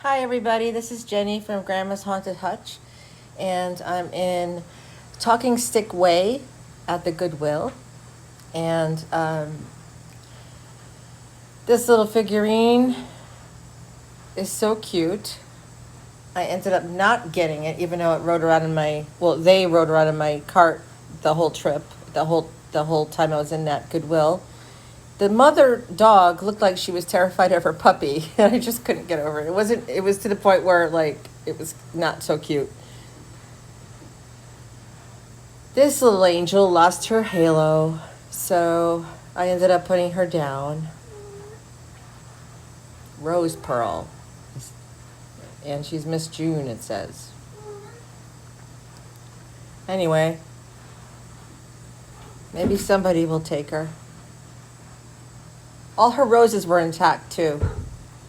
Hi, everybody. This is Jenny from Grandma's Haunted Hutch, and I'm in Talking Stick Way at the Goodwill. And this little figurine is so cute. I ended up not getting it, even though it rode around in my they rode around in my cart the whole trip, the whole time I was in that Goodwill. The mother dog looked like she was terrified of her puppy, and I just couldn't get over it. It was to the point where, like, it was not so cute. This little angel lost her halo, so I ended up putting her down. Rose Pearl. And she's Miss June, it says. Anyway, maybe somebody will take her. All her roses were intact, too.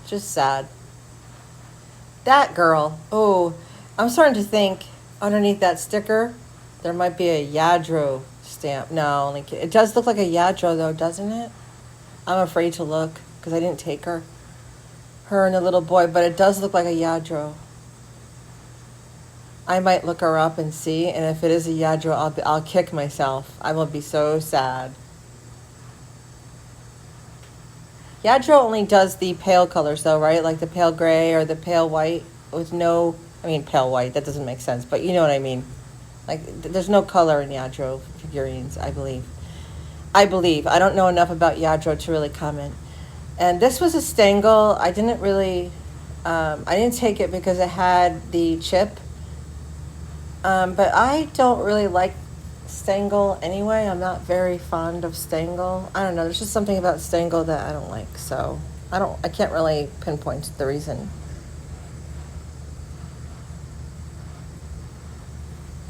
Just sad. That girl. Oh, I'm starting to think underneath that sticker, there might be a Yadro stamp. No, only kidding. It does look like a Yadro, though, doesn't it? I'm afraid to look because I didn't take her. Her and the little boy, but it does look like a Yadro. I might look her up and see, and if it is a Yadro, I'll kick myself. I will be so sad. Yadro only does the pale colors, though, right? Like the pale gray or the pale white with no, I mean, pale white, that doesn't make sense, but you know what I mean. Like, there's no color in Yadro figurines, I believe. I don't know enough about Yadro to really comment. And this was a Stangle. I didn't take it because it had the chip. But I don't really like Stangle anyway. I'm not very fond of Stangle. I don't know. There's just something about Stangle that I don't like. So I can't really pinpoint the reason.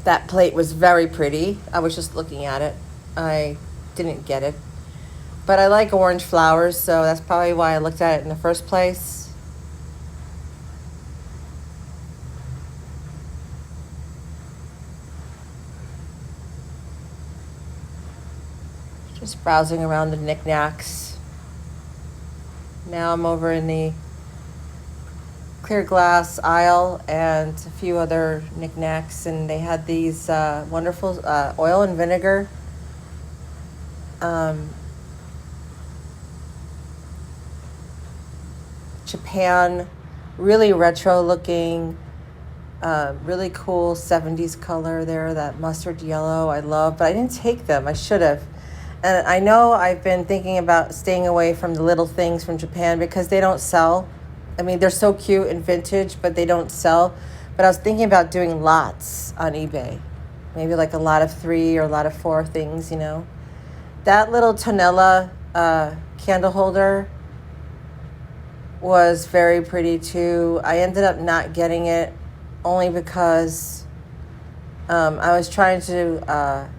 That plate was very pretty. I was just looking at it. I didn't get it. But I like orange flowers, so that's probably why I looked at it in the first place. Just browsing around the knickknacks. Now I'm over in the clear glass aisle and a few other knickknacks, and they had these wonderful oil and vinegar um, Japan, really retro looking, really cool 70s color there, that mustard yellow I love, but I didn't take them. I should have. And I know I've been thinking about staying away from the little things from Japan because they don't sell. I mean, they're so cute and vintage, but they don't sell. But I was thinking about doing lots on eBay. Maybe like a lot of 3 or a lot of 4 things, you know. That little Tonella candle holder was very pretty too. I ended up not getting it only because I was trying to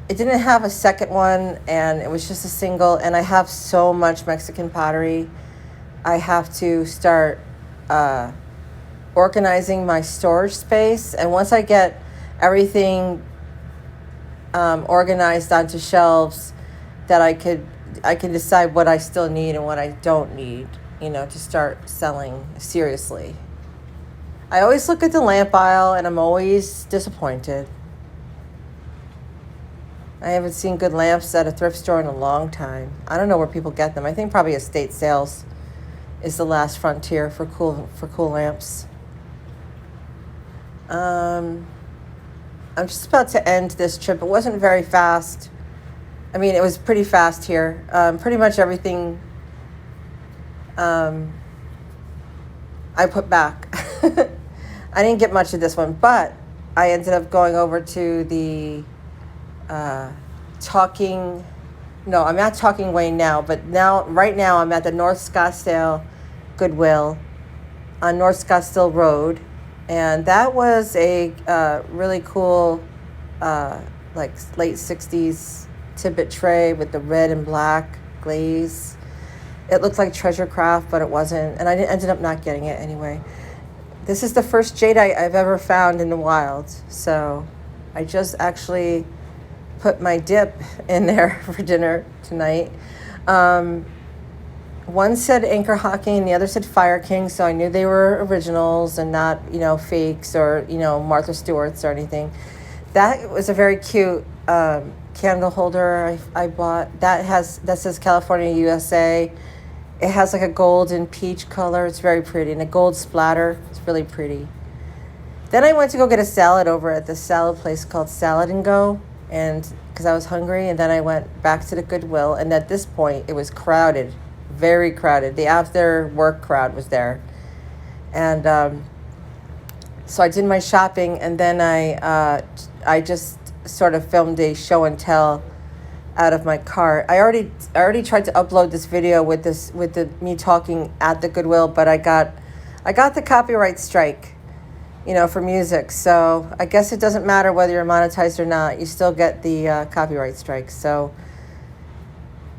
it didn't have a second one, and it was just a single, and I have so much Mexican pottery. I have to start organizing my storage space, and once I get everything organized onto shelves, that I can decide what I still need and what I don't need, you know, to start selling seriously. I always look at the lamp aisle, and I'm always disappointed. I haven't seen good lamps at a thrift store in a long time. I don't know where people get them. I think probably estate sales is the last frontier for cool lamps. I'm just about to end this trip. It wasn't very fast. I mean, it was pretty fast here. Pretty much everything I put back. I didn't get much of this one, but I ended up going over to the I'm at Talking Way now, but right now I'm at the North Scottsdale Goodwill on North Scottsdale Road, and that was a really cool, like late 60s Tibbet tray with the red and black glaze. It looked like treasure craft, but it wasn't, and I ended up not getting it anyway. This is the first jadeite I've ever found in the wild, so I just actually put my dip in there for dinner tonight. one said Anchor Hocking and the other said Fire King, so I knew they were originals and not, fakes or, Martha Stewart's or anything. That was a very cute candle holder I bought. That says California, USA. It has like a gold and peach color. It's very pretty, and a gold splatter. It's really pretty. Then I went to go get a salad over at this salad place called Salad and Go, and because I was hungry, and then I went back to the Goodwill, and at this point it was crowded, very crowded. The after work crowd was there, and so I did my shopping, and then I just sort of filmed a show and tell out of my car. I already tried to upload this video with me talking at the Goodwill, but I got the copyright strike, for music. So I guess it doesn't matter whether you're monetized or not. You still get the copyright strike. So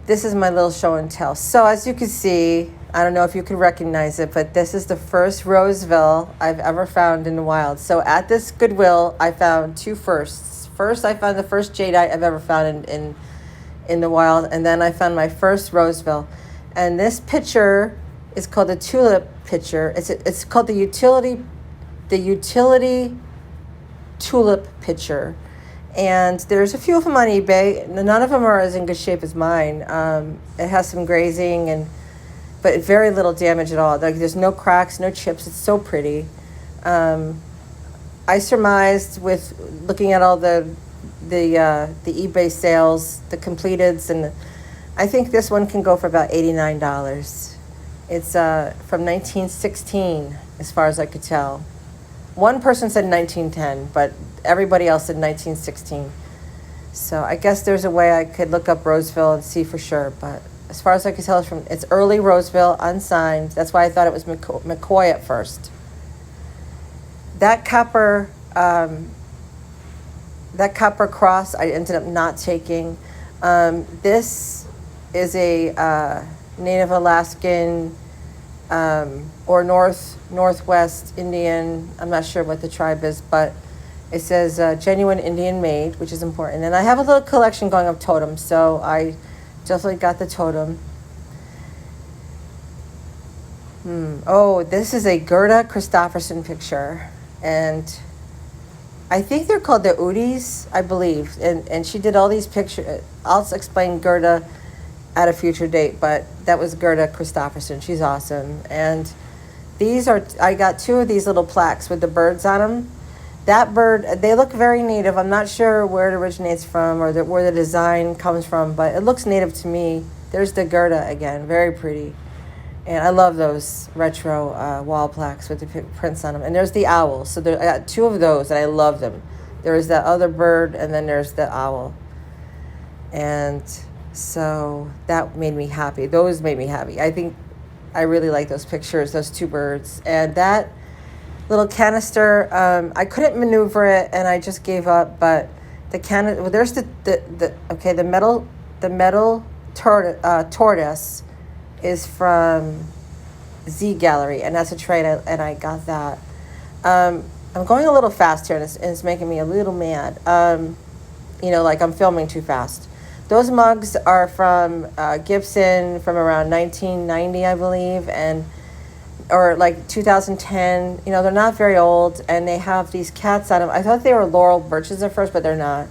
this is my little show and tell. So as you can see, I don't know if you can recognize it, but this is the first Roseville I've ever found in the wild. So at this Goodwill, I found two firsts. First, I found the first jadeite I've ever found in the wild, and then I found my first Roseville. And this picture is called the tulip picture. It's called the utility tulip picture. And there's a few of them on eBay. None of them are as in good shape as mine. It has some grazing but very little damage at all. Like, there's no cracks, no chips. It's so pretty. I surmised with looking at all the eBay sales, the completeds, and I think this one can go for about $89. It's from 1916, as far as I could tell. One person said 1910, but everybody else said 1916. So I guess there's a way I could look up Roseville and see for sure, but as far as I could tell, it's early Roseville, unsigned. That's why I thought it was McCoy at first. That copper cross I ended up not taking. This is a Native Alaskan or Northwest Indian. I'm not sure what the tribe is, but it says genuine Indian made, which is important. And I have a little collection going of totems, so I definitely got the totem. Oh, this is a Gerda Christofferson picture, and I think they're called the Udis, I believe. And she did all these pictures. I'll explain Gerda at a future date, but that was Gerda Christofferson. She's awesome. And I got two of these little plaques with the birds on them. That bird, they look very native. I'm not sure where it originates from or where the design comes from, but it looks native to me. There's the Gerda again, very pretty. And I love those retro wall plaques with the prints on them. And there's the owl. So I got two of those, and I love them. There is that other bird, and then there's the owl. And so that made me happy. Those made me happy. I think I really like those pictures, those two birds. And that little canister, I couldn't maneuver it, and I just gave up. But the there's the metal tortoise is from Z Gallery, and that's a trade, and I got that. I'm going a little fast here, and it's making me a little mad. Like I'm filming too fast. Those mugs are from Gibson from around 1990, I believe, or like 2010. They're not very old, and they have these cats on them. I thought they were laurel birches at first, but they're not.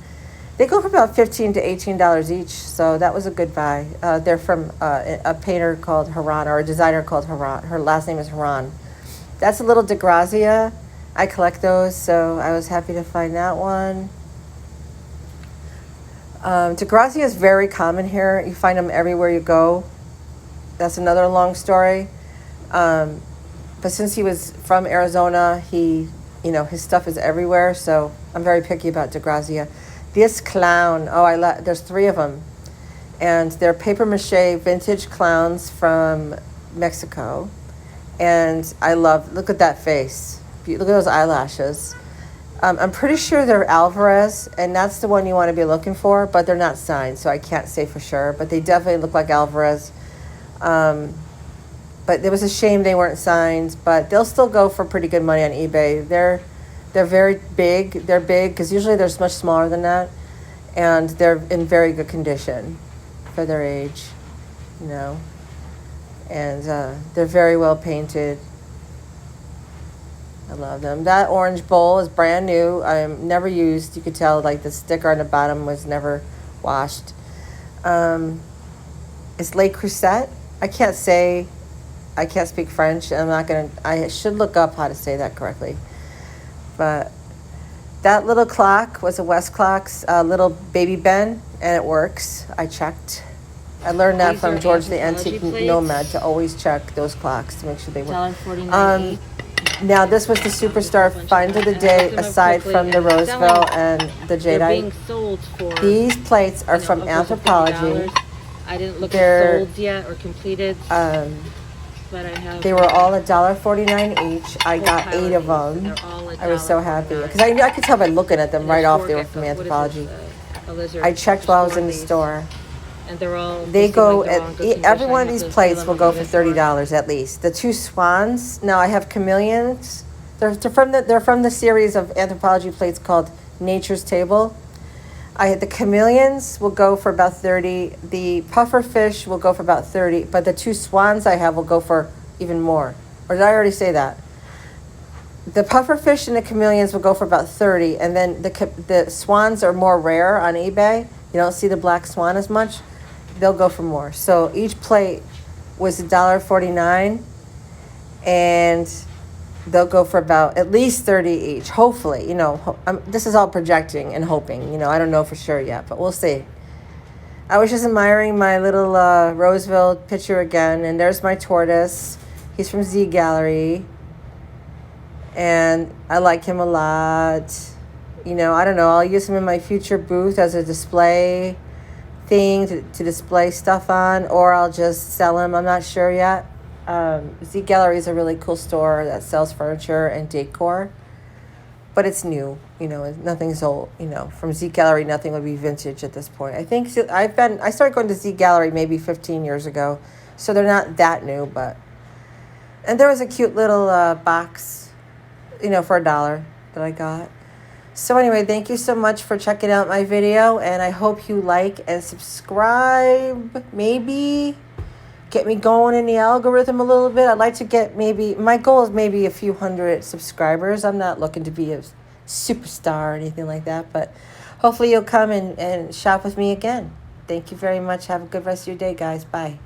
They go for about $15 to $18 each, so that was a good buy. They're from a painter called Haran, or a designer called Haran. Her last name is Haran. That's a little DeGrazia. I collect those, so I was happy to find that one. DeGrazia is very common here. You find them everywhere you go. That's another long story. But since he was from Arizona, his stuff is everywhere, so I'm very picky about DeGrazia. This clown, there's three of them, and they're paper mache vintage clowns from Mexico, and look at that face, look at those eyelashes. I'm pretty sure they're Alvarez, and that's the one you want to be looking for, but they're not signed, so I can't say for sure, but they definitely look like Alvarez. But it was a shame they weren't signed, but they'll still go for pretty good money on eBay. They're very big. They're big because usually they're much smaller than that, and they're in very good condition for their age. And they're very well painted. I love them. That orange bowl is brand new. Never used. You could tell like the sticker on the bottom was never washed. It's Le Creuset. I can't speak French. I should look up how to say that correctly. But that little clock was a Westclock's little baby Ben, and it works. I checked. I learned that from George the Antique Nomad to always check those clocks to make sure they work. Now, this was the Superstar Find of the Day, aside from the Roseville and the Jadeite. These plates are from Anthropologie. I didn't look at sold yet or completed, but I have. They were all $1.49 each. I got 8 of them. I was so happy because I could tell by looking at them right off they were from Anthropologie. I checked while I was in the store. And they're all. They go every one of these plates will go for $30 at least. The 2 swans. Now I have chameleons. They're from the series of Anthropologie plates called Nature's Table. The chameleons will go for about 30. The puffer fish will go for about 30. But the 2 swans I have will go for even more. Or did I already say that? The puffer fish and the chameleons will go for about 30. And then the swans are more rare on eBay. You don't see the black swan as much. They'll go for more. So each plate was $1.49, and they'll go for about at least 30 each. Hopefully, this is all projecting and hoping. I don't know for sure yet, but we'll see. I was just admiring my little Roseville picture again, and there's my tortoise. He's from Z Gallery, and I like him a lot. I don't know. I'll use him in my future booth as a display thing to display stuff on, or I'll just sell him. I'm not sure yet. Z Gallery is a really cool store that sells furniture and decor, but it's new. Nothing's old. From Z Gallery, nothing would be vintage at this point. I think I started going to Z Gallery maybe 15 years ago, so they're not that new. And there was a cute little box, for $1 that I got. So anyway, thank you so much for checking out my video, and I hope you like and subscribe. Maybe get me going in the algorithm a little bit. I'd like to get my goal is maybe a few hundred subscribers. I'm not looking to be a superstar or anything like that, but hopefully you'll come and shop with me again. Thank you very much. Have a good rest of your day, guys. Bye.